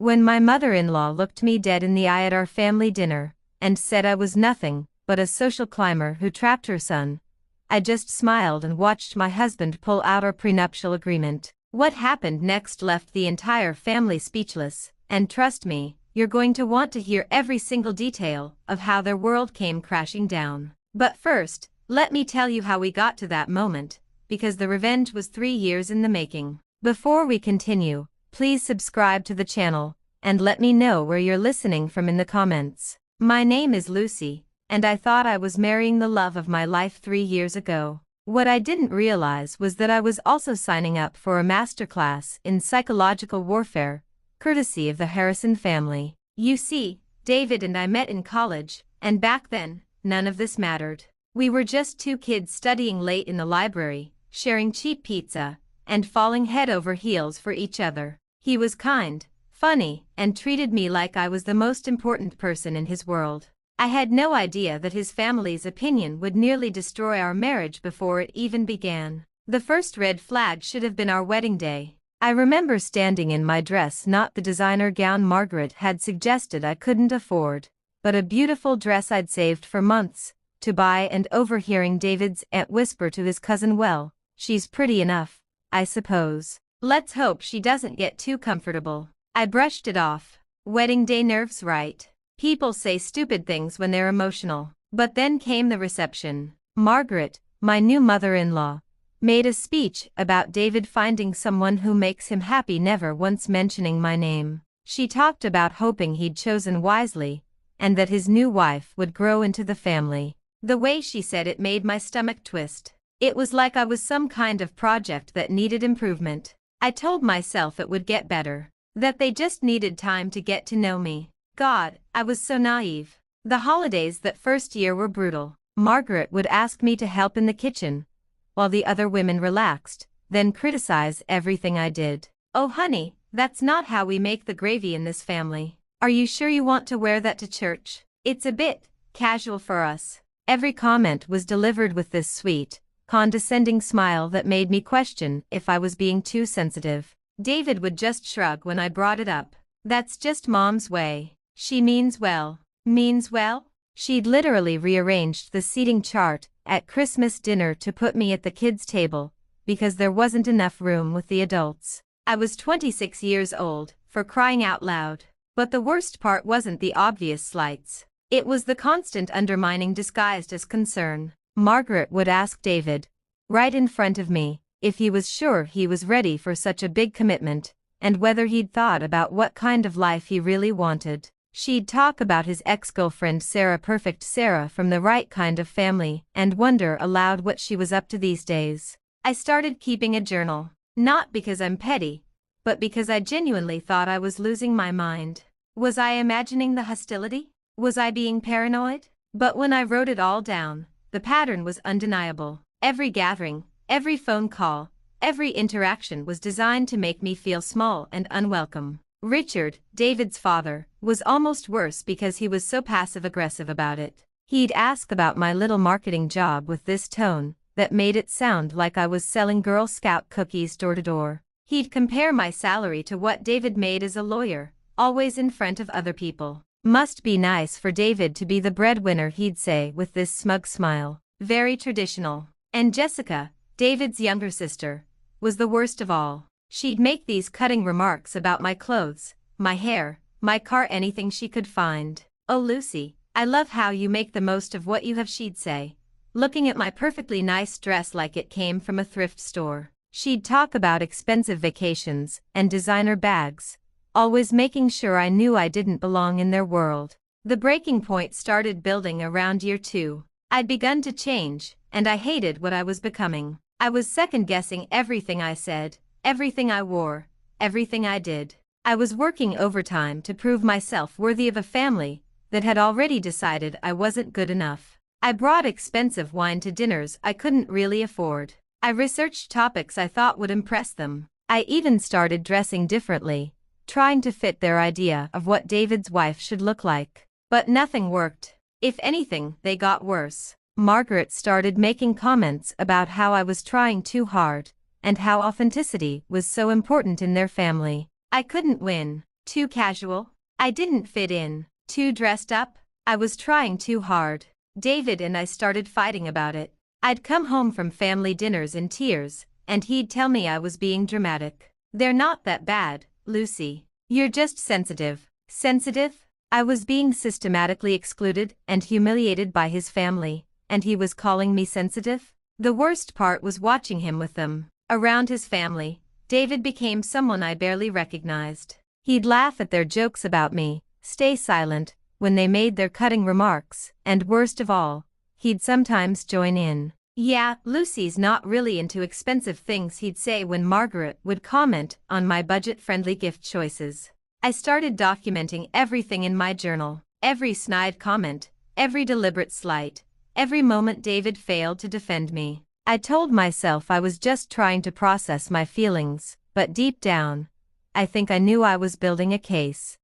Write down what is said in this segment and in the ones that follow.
When my mother-in-law looked me dead in the eye at our family dinner, and said I was nothing but a social climber who trapped her son, I just smiled and watched my husband pull out our prenuptial agreement. What happened next left the entire family speechless, and trust me, you're going to want to hear every single detail of how their world came crashing down. But first, let me tell you how we got to that moment, because the revenge was 3 years in the making. Before we continue, please subscribe to the channel, and let me know where you're listening from in the comments. My name is Lucy, and I thought I was marrying the love of my life 3 years ago. What I didn't realize was that I was also signing up for a masterclass in psychological warfare, courtesy of the Harrison family. You see, David and I met in college, and back then, none of this mattered. We were just 2 kids studying late in the library, sharing cheap pizza, and falling head over heels for each other. He was kind, funny, and treated me like I was the most important person in his world. I had no idea that his family's opinion would nearly destroy our marriage before it even began. The first red flag should have been our wedding day. I remember standing in my dress, not the designer gown Margaret had suggested I couldn't afford, but a beautiful dress I'd saved for months to buy, and overhearing David's aunt whisper to his cousin, "Well, she's pretty enough, I suppose. Let's hope she doesn't get too comfortable." I brushed it off. Wedding day nerves, right? People say stupid things when they're emotional. But then came the reception. Margaret, my new mother-in-law, made a speech about David finding someone who makes him happy, never once mentioning my name. She talked about hoping he'd chosen wisely, and that his new wife would grow into the family. The way she said it made my stomach twist. It was like I was some kind of project that needed improvement. I told myself it would get better, that they just needed time to get to know me. God, I was so naive. The holidays that first year were brutal. Margaret would ask me to help in the kitchen, while the other women relaxed, then criticize everything I did. "Oh honey, that's not how we make the gravy in this family. Are you sure you want to wear that to church? It's a bit casual for us." Every comment was delivered with this sweet, condescending smile that made me question if I was being too sensitive. David would just shrug when I brought it up. "That's just Mom's way. She means well." Means well? She'd literally rearranged the seating chart at Christmas dinner to put me at the kids' table, because there wasn't enough room with the adults. I was 26 years old, for crying out loud. But the worst part wasn't the obvious slights. It was the constant undermining disguised as concern. Margaret would ask David, right in front of me, if he was sure he was ready for such a big commitment, and whether he'd thought about what kind of life he really wanted. She'd talk about his ex-girlfriend Sarah, perfect Sarah from the right kind of family, and wonder aloud what she was up to these days. I started keeping a journal, not because I'm petty, but because I genuinely thought I was losing my mind. Was I imagining the hostility? Was I being paranoid? But when I wrote it all down, the pattern was undeniable. Every gathering, every phone call, every interaction was designed to make me feel small and unwelcome. Richard, David's father, was almost worse because he was so passive-aggressive about it. He'd ask about my little marketing job with this tone that made it sound like I was selling Girl Scout cookies door to door. He'd compare my salary to what David made as a lawyer, always in front of other people. "Must be nice for David to be the breadwinner," he'd say with this smug smile. Very traditional. And Jessica, David's younger sister, was the worst of all. She'd make these cutting remarks about my clothes, my hair, my car, anything she could find. "Oh Lucy, I love how you make the most of what you have," she'd say, looking at my perfectly nice dress like it came from a thrift store. She'd talk about expensive vacations and designer bags, always making sure I knew I didn't belong in their world. The breaking point started building around year 2. I'd begun to change, and I hated what I was becoming. I was second-guessing everything I said, everything I wore, everything I did. I was working overtime to prove myself worthy of a family that had already decided I wasn't good enough. I brought expensive wine to dinners I couldn't really afford. I researched topics I thought would impress them. I even started dressing differently, trying to fit their idea of what David's wife should look like. But nothing worked. If anything, they got worse. Margaret started making comments about how I was trying too hard, and how authenticity was so important in their family. I couldn't win. Too casual? I didn't fit in. Too dressed up? I was trying too hard. David and I started fighting about it. I'd come home from family dinners in tears, and he'd tell me I was being dramatic. They're not that bad, Lucy. You're just sensitive. Sensitive? I was being systematically excluded and humiliated by his family, and he was calling me sensitive? The worst part was watching him with them. Around his family, David became someone I barely recognized. He'd laugh at their jokes about me, stay silent when they made their cutting remarks, and worst of all, he'd sometimes join in. Yeah, Lucy's not really into expensive things, he'd say when Margaret would comment on my budget-friendly gift choices. I started documenting everything in my journal, every snide comment, every deliberate slight, every moment David failed to defend me. I told myself I was just trying to process my feelings, but deep down, I think I knew I was building a case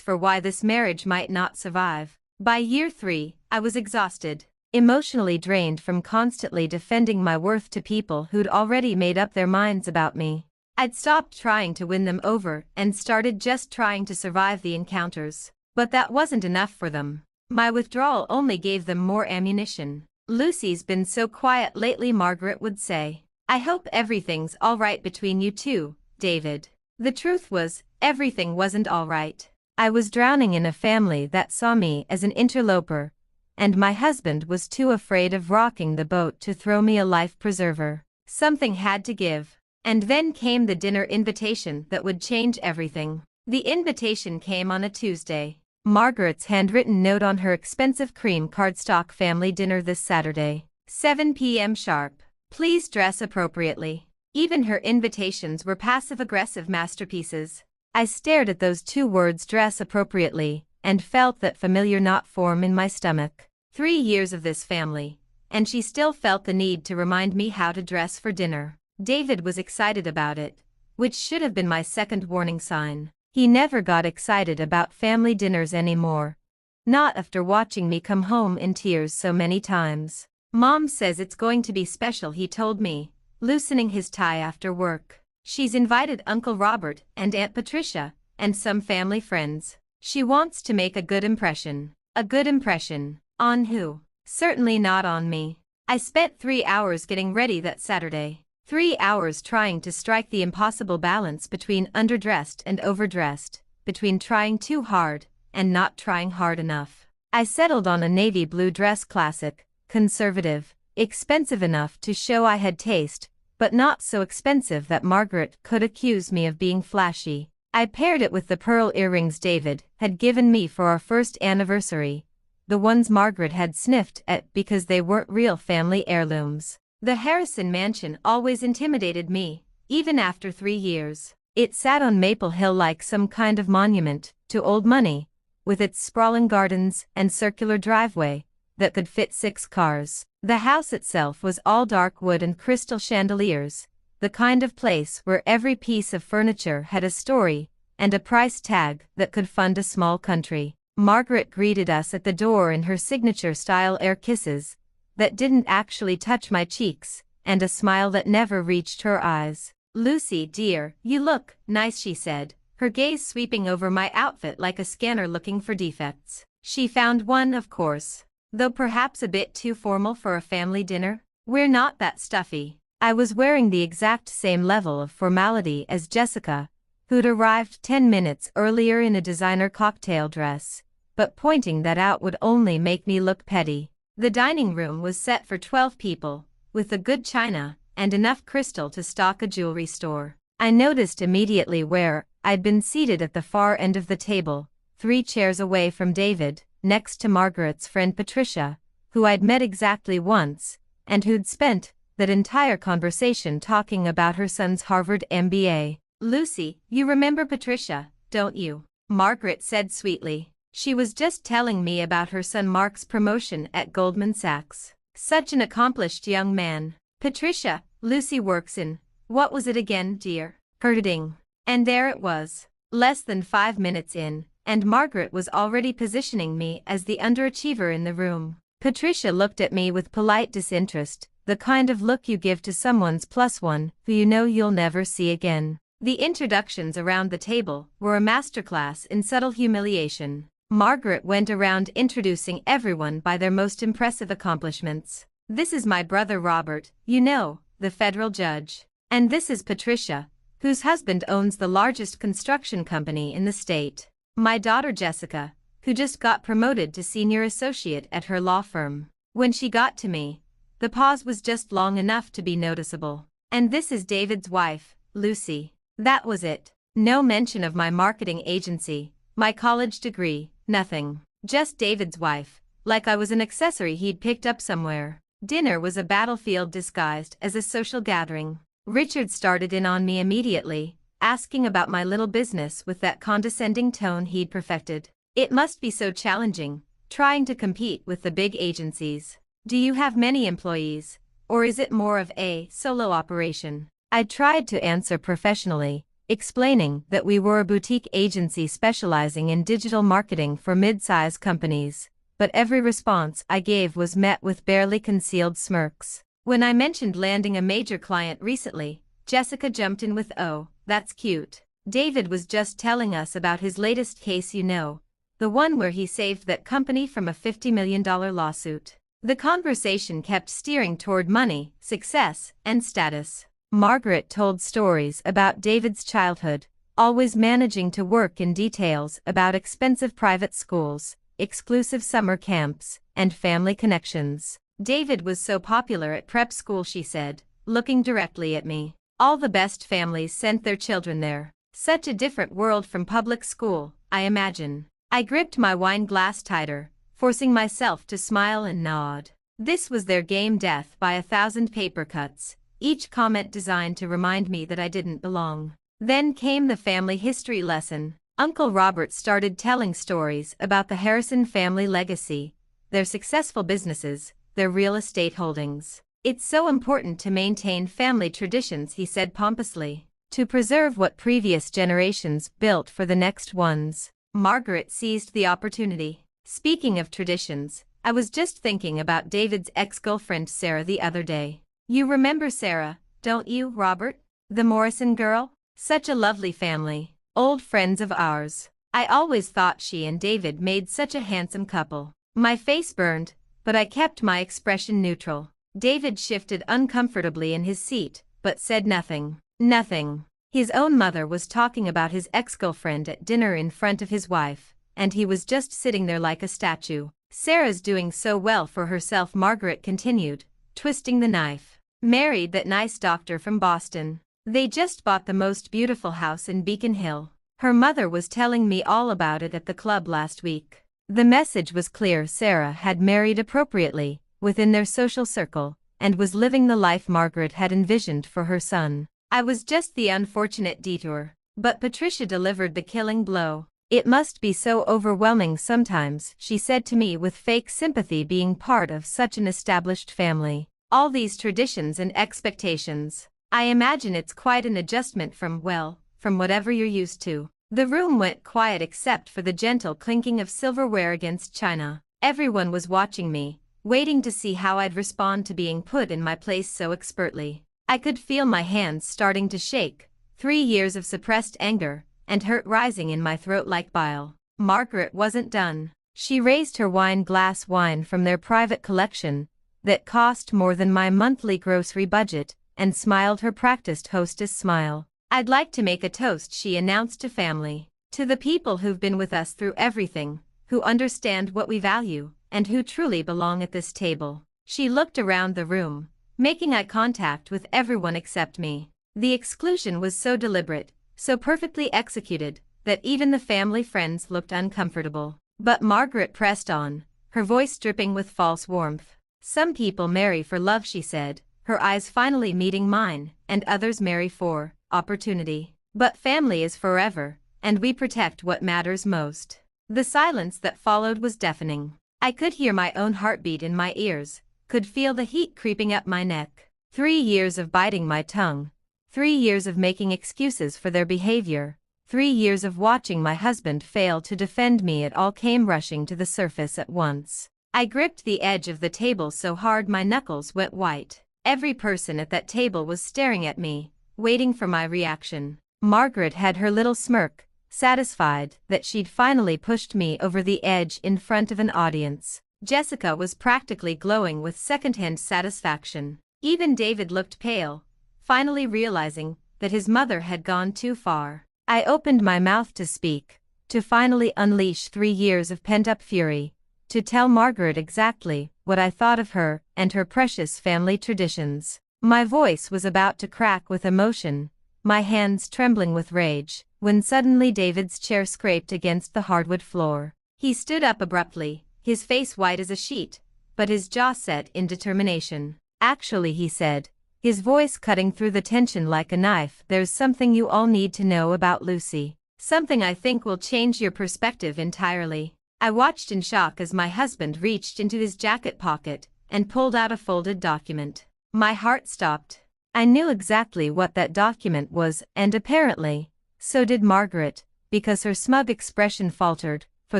for why this marriage might not survive. By year 3, I was exhausted, emotionally drained from constantly defending my worth to people who'd already made up their minds about me. I'd stopped trying to win them over and started just trying to survive the encounters. But that wasn't enough for them. My withdrawal only gave them more ammunition. Lucy's been so quiet lately, Margaret would say. I hope everything's all right between you two, David. The truth was, everything wasn't all right. I was drowning in a family that saw me as an interloper, and my husband was too afraid of rocking the boat to throw me a life preserver. Something had to give. And then came the dinner invitation that would change everything. The invitation came on a Tuesday. Margaret's handwritten note on her expensive cream cardstock family dinner this Saturday, 7 p.m. sharp. Please dress appropriately. Even her invitations were passive-aggressive masterpieces. I stared at those 2 words, dress appropriately, and felt that familiar knot form in my stomach. 3 years of this family, and she still felt the need to remind me how to dress for dinner. David was excited about it, which should have been my second warning sign. He never got excited about family dinners anymore. Not after watching me come home in tears so many times. Mom says it's going to be special, he told me, loosening his tie after work. She's invited Uncle Robert and Aunt Patricia, and some family friends. She wants to make a good impression. A good impression. On who? Certainly not on me. I spent 3 hours getting ready that Saturday. 3 hours trying to strike the impossible balance between underdressed and overdressed, between trying too hard and not trying hard enough. I settled on a navy blue dress, classic, conservative, expensive enough to show I had taste, but not so expensive that Margaret could accuse me of being flashy. I paired it with the pearl earrings David had given me for our first anniversary, the ones Margaret had sniffed at because they weren't real family heirlooms. The Harrison mansion always intimidated me, even after 3 years. It sat on Maple Hill like some kind of monument to old money, with its sprawling gardens and circular driveway that could fit 6 cars. The house itself was all dark wood and crystal chandeliers, the kind of place where every piece of furniture had a story and a price tag that could fund a small country. Margaret greeted us at the door in her signature-style air kisses that didn't actually touch my cheeks, and a smile that never reached her eyes. Lucy, dear, you look nice, she said, her gaze sweeping over my outfit like a scanner looking for defects. She found one, of course, though perhaps a bit too formal for a family dinner. We're not that stuffy. I was wearing the exact same level of formality as Jessica, who'd arrived 10 minutes earlier in a designer cocktail dress, but pointing that out would only make me look petty. The dining room was set for 12 people, with a good china and enough crystal to stock a jewelry store. I noticed immediately where I'd been seated at the far end of the table, 3 chairs away from David, next to Margaret's friend Patricia, who I'd met exactly once, and who'd spent that entire conversation talking about her son's Harvard MBA. Lucy, you remember Patricia, don't you? Margaret said sweetly. She was just telling me about her son Mark's promotion at Goldman Sachs. Such an accomplished young man. Patricia, Lucy works in, what was it again, dear? Herding. And there it was. Less than 5 minutes in, and Margaret was already positioning me as the underachiever in the room. Patricia looked at me with polite disinterest, the kind of look you give to someone's +1 who you know you'll never see again. The introductions around the table were a masterclass in subtle humiliation. Margaret went around introducing everyone by their most impressive accomplishments. "This is my brother Robert, you know, the federal judge. And this is Patricia, whose husband owns the largest construction company in the state. My daughter Jessica, who just got promoted to senior associate at her law firm." When she got to me, the pause was just long enough to be noticeable. "And this is David's wife, Lucy." That was it. No mention of my marketing agency, my college degree, nothing. Just David's wife, like I was an accessory he'd picked up somewhere. Dinner was a battlefield disguised as a social gathering. Richard started in on me immediately, asking about my little business with that condescending tone he'd perfected. It must be so challenging, trying to compete with the big agencies. "Do you have many employees, or is it more of a solo operation?" I tried to answer professionally, explaining that we were a boutique agency specializing in digital marketing for mid-size companies, but every response I gave was met with barely concealed smirks. When I mentioned landing a major client recently, Jessica jumped in with, "Oh, that's cute. David was just telling us about his latest case, you know, the one where he saved that company from a $50 million lawsuit." The conversation kept steering toward money, success, and status. Margaret told stories about David's childhood, always managing to work in details about expensive private schools, exclusive summer camps, and family connections. "David was so popular at prep school," she said, looking directly at me. "All the best families sent their children there. Such a different world from public school, I imagine." I gripped my wine glass tighter, forcing myself to smile and nod. This was their game, death by 1,000 paper cuts, each comment designed to remind me that I didn't belong. Then came the family history lesson. Uncle Robert started telling stories about the Harrison family legacy, their successful businesses, their real estate holdings. "It's so important to maintain family traditions," he said pompously, "to preserve what previous generations built for the next ones." Margaret seized the opportunity. "Speaking of traditions, I was just thinking about David's ex-girlfriend Sarah the other day. You remember Sarah, don't you, Robert? The Morrison girl? Such a lovely family, old friends of ours. I always thought she and David made such a handsome couple." My face burned, but I kept my expression neutral. David shifted uncomfortably in his seat, but said nothing. Nothing. His own mother was talking about his ex-girlfriend at dinner in front of his wife, and he was just sitting there like a statue. "Sarah's doing so well for herself," Margaret continued, twisting the knife. "Married that nice doctor from Boston. They just bought the most beautiful house in Beacon Hill. Her mother was telling me all about it at the club last week." The message was clear. Sarah had married appropriately, within their social circle, and was living the life Margaret had envisioned for her son. I was just the unfortunate detour. But Patricia delivered the killing blow. "It must be so overwhelming sometimes," she said to me with fake sympathy, "being part of such an established family. All these traditions and expectations. I imagine it's quite an adjustment from whatever you're used to." The room went quiet except for the gentle clinking of silverware against china. Everyone was watching me, waiting to see how I'd respond to being put in my place so expertly. I could feel my hands starting to shake, 3 years of suppressed anger, and hurt rising in my throat like bile. Margaret wasn't done. She raised her wine glass, wine from their private collection, that cost more than my monthly grocery budget, and smiled her practiced hostess smile. "I'd like to make a toast," she announced, "to family. To the people who've been with us through everything, who understand what we value, and who truly belong at this table." She looked around the room, making eye contact with everyone except me. The exclusion was so deliberate, so perfectly executed, that even the family friends looked uncomfortable. But Margaret pressed on, her voice dripping with false warmth. "Some people marry for love," she said, her eyes finally meeting mine, "and others marry for opportunity. But family is forever, and we protect what matters most." The silence that followed was deafening. I could hear my own heartbeat in my ears, could feel the heat creeping up my neck. 3 years of biting my tongue. 3 years of making excuses for their behavior. 3 years of watching my husband fail to defend me. It all came rushing to the surface at once. I gripped the edge of the table so hard my knuckles went white. Every person at that table was staring at me, waiting for my reaction. Margaret had her little smirk, satisfied that she'd finally pushed me over the edge in front of an audience. Jessica was practically glowing with second-hand satisfaction. Even David looked pale, finally realizing that his mother had gone too far. I opened my mouth to speak, to finally unleash 3 years of pent-up fury, to tell Margaret exactly what I thought of her and her precious family traditions. My voice was about to crack with emotion, my hands trembling with rage, when suddenly David's chair scraped against the hardwood floor. He stood up abruptly, his face white as a sheet, but his jaw set in determination. "Actually," he said, his voice cutting through the tension like a knife, "there's something you all need to know about Lucy. Something I think will change your perspective entirely." I watched in shock as my husband reached into his jacket pocket and pulled out a folded document. My heart stopped. I knew exactly what that document was, and apparently, so did Margaret, because her smug expression faltered, for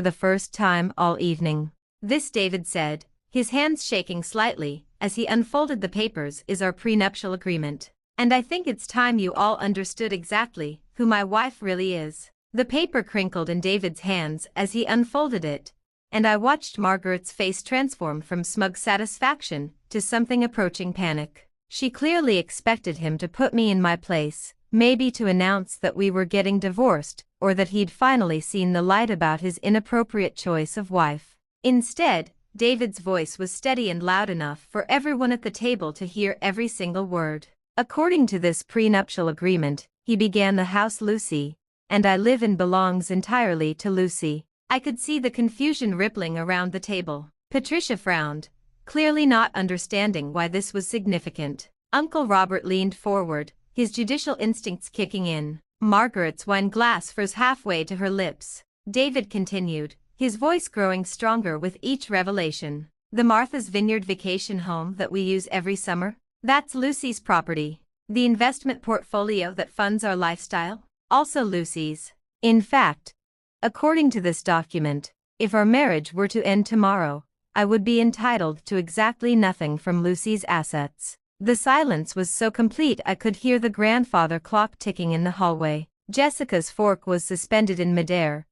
the first time all evening. "This," David said, his hands shaking slightly, as he unfolded the papers, "is our prenuptial agreement. And I think it's time you all understood exactly who my wife really is." The paper crinkled in David's hands as he unfolded it, and I watched Margaret's face transform from smug satisfaction to something approaching panic. She clearly expected him to put me in my place, maybe to announce that we were getting divorced, or that he'd finally seen the light about his inappropriate choice of wife. Instead, David's voice was steady and loud enough for everyone at the table to hear every single word. "According to this prenuptial agreement, he began the house Lucy, and I live in belongs entirely to Lucy." I could see the confusion rippling around the table. Patricia frowned, clearly not understanding why this was significant. Uncle Robert leaned forward, his judicial instincts kicking in. Margaret's wine glass froze halfway to her lips. David continued, his voice growing stronger with each revelation. "The Martha's Vineyard vacation home that we use every summer? That's Lucy's property. The investment portfolio that funds our lifestyle? Also Lucy's. In fact, according to this document, if our marriage were to end tomorrow, I would be entitled to exactly nothing from Lucy's assets." The silence was so complete I could hear the grandfather clock ticking in the hallway. Jessica's fork was suspended in midair,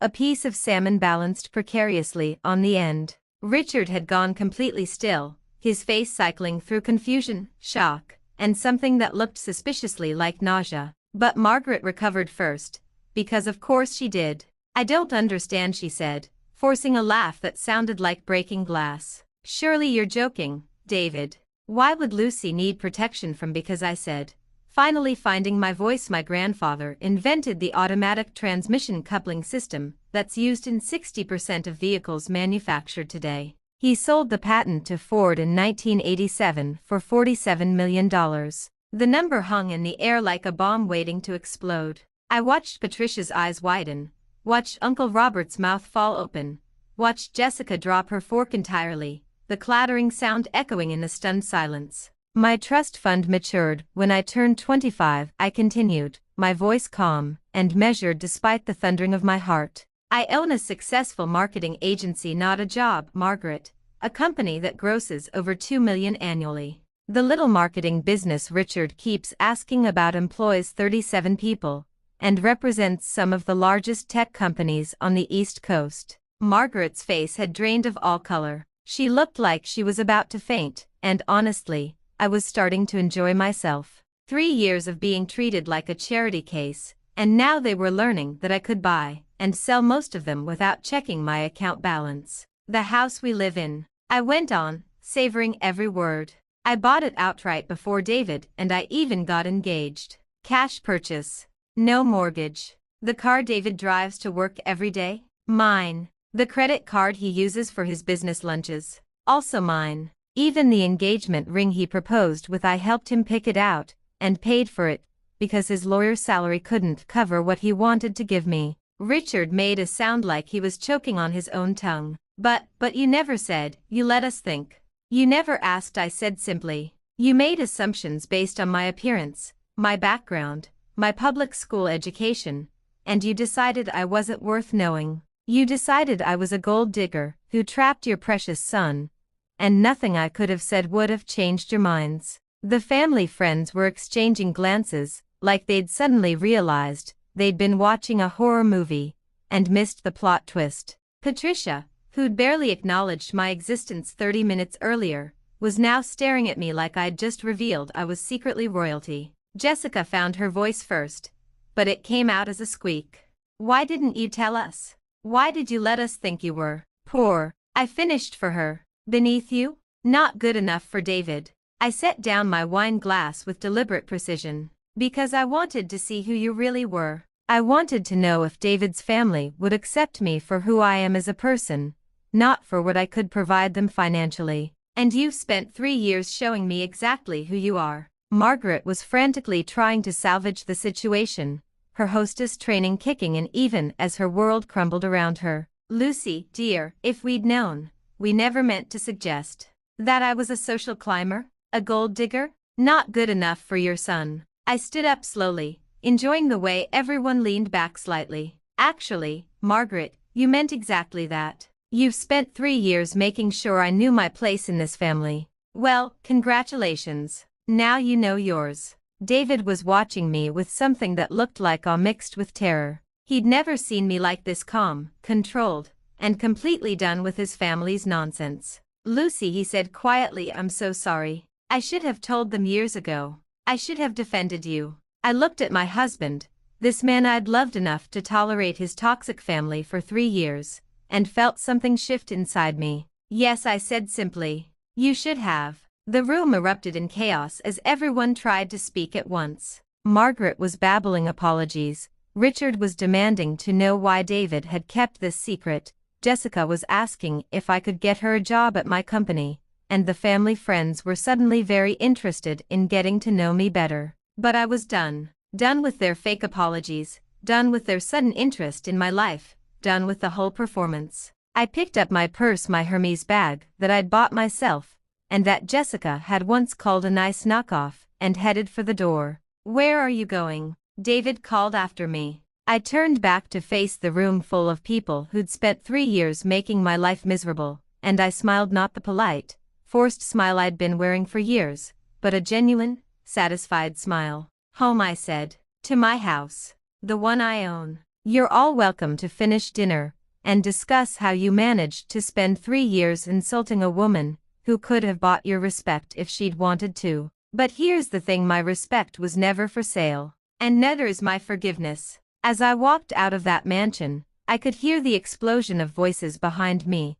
a piece of salmon balanced precariously on the end. Richard had gone completely still, his face cycling through confusion, shock, and something that looked suspiciously like nausea. But Margaret recovered first, because of course she did. "I don't understand," she said, forcing a laugh that sounded like breaking glass. "Surely you're joking, David. Why would Lucy need protection from?" "Because I said." Finally finding my voice, "My grandfather invented the automatic transmission coupling system that's used in 60% of vehicles manufactured today. He sold the patent to Ford in 1987 for $47 million. The number hung in the air like a bomb waiting to explode. I watched Patricia's eyes widen, watched Uncle Robert's mouth fall open, watched Jessica drop her fork entirely, the clattering sound echoing in the stunned silence. "My trust fund matured when I turned 25, I continued, my voice calm and measured despite the thundering of my heart. "I own a successful marketing agency, not a job, Margaret. A company that grosses over $2 million annually. The little marketing business Richard keeps asking about employs 37 people and represents some of the largest tech companies on the East Coast." Margaret's face had drained of all color. She looked like she was about to faint, and honestly, I was starting to enjoy myself. 3 years of being treated like a charity case, and now they were learning that I could buy and sell most of them without checking my account balance. "The house we live in," I went on, savoring every word. "I bought it outright before David and I even got engaged. Cash purchase. No mortgage. The car David drives to work every day? Mine. The credit card he uses for his business lunches? Also mine. Even the engagement ring he proposed with, I helped him pick it out and paid for it because his lawyer's salary couldn't cover what he wanted to give me." Richard made a sound like he was choking on his own tongue. But you never said, you let us think. You never asked," I said simply. "You made assumptions based on my appearance, my background, my public school education, and you decided I wasn't worth knowing. You decided I was a gold digger who trapped your precious son, and nothing I could have said would have changed your minds." The family friends were exchanging glances, like they'd suddenly realized they'd been watching a horror movie and missed the plot twist. Patricia, who'd barely acknowledged my existence 30 minutes earlier, was now staring at me like I'd just revealed I was secretly royalty. Jessica found her voice first, but it came out as a squeak. "Why didn't you tell us? Why did you let us think you were poor?" I finished for her. "Beneath you? Not good enough for David." I set down my wine glass with deliberate precision. "Because I wanted to see who you really were. I wanted to know if David's family would accept me for who I am as a person, not for what I could provide them financially. And you've spent 3 years showing me exactly who you are." Margaret was frantically trying to salvage the situation, her hostess training kicking in even as her world crumbled around her. "Lucy, dear, if we'd known, we never meant to suggest that I was a social climber, a gold digger, not good enough for your son." I stood up slowly, enjoying the way everyone leaned back slightly. "Actually, Margaret, you meant exactly that. You've spent 3 years making sure I knew my place in this family. Well, congratulations. Now you know yours." David was watching me with something that looked like awe mixed with terror. He'd never seen me like this calm, controlled, and completely done with his family's nonsense. "Lucy," he said quietly, "I'm so sorry. I should have told them years ago. I should have defended you." I looked at my husband, this man I'd loved enough to tolerate his toxic family for 3 years, and felt something shift inside me. "Yes," I said simply. "You should have." The room erupted in chaos as everyone tried to speak at once. Margaret was babbling apologies, Richard was demanding to know why David had kept this secret, Jessica was asking if I could get her a job at my company, and the family friends were suddenly very interested in getting to know me better. But I was done. Done with their fake apologies, done with their sudden interest in my life, done with the whole performance. I picked up my purse, my Hermes bag that I'd bought myself, and that Jessica had once called a nice knockoff, and headed for the door. "Where are you going?" David called after me. I turned back to face the room full of people who'd spent 3 years making my life miserable, and I smiled, not the polite, forced smile I'd been wearing for years, but a genuine, satisfied smile. "Home," I said. "To my house. The one I own. You're all welcome to finish dinner and discuss how you managed to spend 3 years insulting a woman who could have bought your respect if she'd wanted to. But here's the thing, my respect was never for sale. And neither is my forgiveness." As I walked out of that mansion, I could hear the explosion of voices behind me,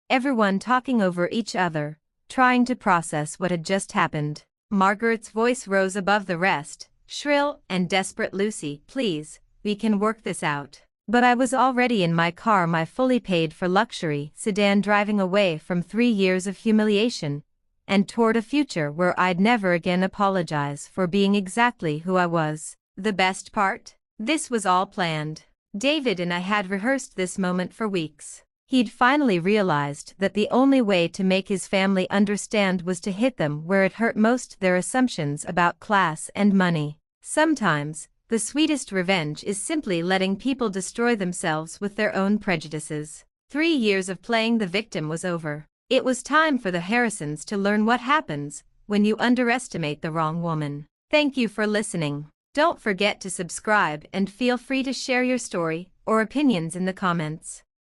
everyone talking over each other, trying to process what had just happened. Margaret's voice rose above the rest, shrill and desperate. "Lucy, please, we can work this out." But I was already in my car, my fully paid for luxury sedan, driving away from 3 years of humiliation and toward a future where I'd never again apologize for being exactly who I was. The best part? This was all planned. David and I had rehearsed this moment for weeks. He'd finally realized that the only way to make his family understand was to hit them where it hurt most, their assumptions about class and money. Sometimes, the sweetest revenge is simply letting people destroy themselves with their own prejudices. 3 years of playing the victim was over. It was time for the Harrisons to learn what happens when you underestimate the wrong woman. Thank you for listening. Don't forget to subscribe and feel free to share your story or opinions in the comments.